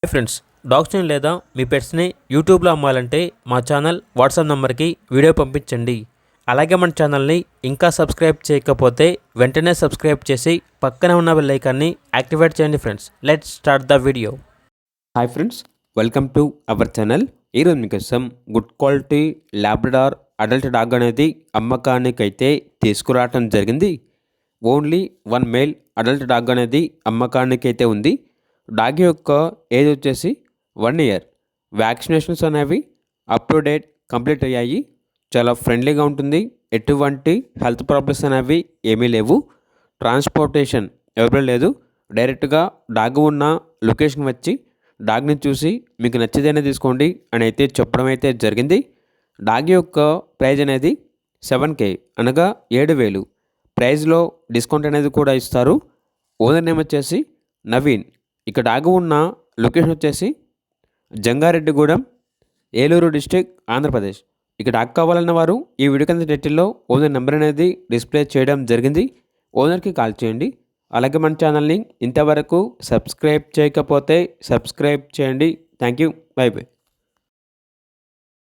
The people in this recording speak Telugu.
హాయ్ ఫ్రెండ్స్, డాగ్స్ని లేదా మీ పెట్స్ని యూట్యూబ్లో అమ్మాలంటే మా ఛానల్ వాట్సాప్ నెంబర్కి వీడియో పంపించండి. అలాగే మన ఛానల్ని ఇంకా సబ్స్క్రైబ్ చేయకపోతే వెంటనే సబ్స్క్రైబ్ చేసి పక్కనే ఉన్న బెల్ ఐకాన్ని యాక్టివేట్ చేయండి. Friends, let's start the video. Hi friends, welcome to our channel. ఈరోజు మీకోసం good quality Labrador adult dog అనేది అమ్మకానికైతే తీసుకురావటం జరిగింది. Only one male adult dog అనేది అమ్మకానికైతే ఉంది. డాగ్ యొక్క ఏజ్ వచ్చేసి 1 ఇయర్. వ్యాక్సినేషన్స్ అనేవి అప్ టు డేట్ కంప్లీట్ అయ్యాయి. చాలా ఫ్రెండ్లీగా ఉంటుంది. ఎటువంటి హెల్త్ ప్రాబ్లమ్స్ అనేవి ఏమీ లేవు. ట్రాన్స్పోర్టేషన్ ఎవరు లేదు. డైరెక్ట్గా డాగ్ ఉన్న లొకేషన్ వచ్చి డాగ్ని చూసి మీకు నచ్చితేనే తీసుకోండి అని అయితే చెప్పడం అయితే జరిగింది. డాగ్ యొక్క ప్రైజ్ అనేది 7K అనగా 7,000. ప్రైజ్లో డిస్కౌంట్ అనేది కూడా ఇస్తారు. ఓనర్ నేమ్ వచ్చేసి నవీన్. ఇక డాగ్ ఉన్న లొకేషన్ వచ్చేసి జంగారెడ్డిగూడెం, ఏలూరు డిస్టిక్, ఆంధ్రప్రదేశ్. ఇక డాగ్ కావాలన్న వారు ఈ వీడియో కింద టైటిల్లో ఓనర్ నెంబర్ అనేది డిస్ప్లే చేయడం జరిగింది. ఓనర్కి కాల్ చేయండి. అలాగే మన ఛానల్ని ఇంతవరకు సబ్స్క్రైబ్ చేయకపోతే సబ్స్క్రైబ్ చేయండి. Thank you. By by.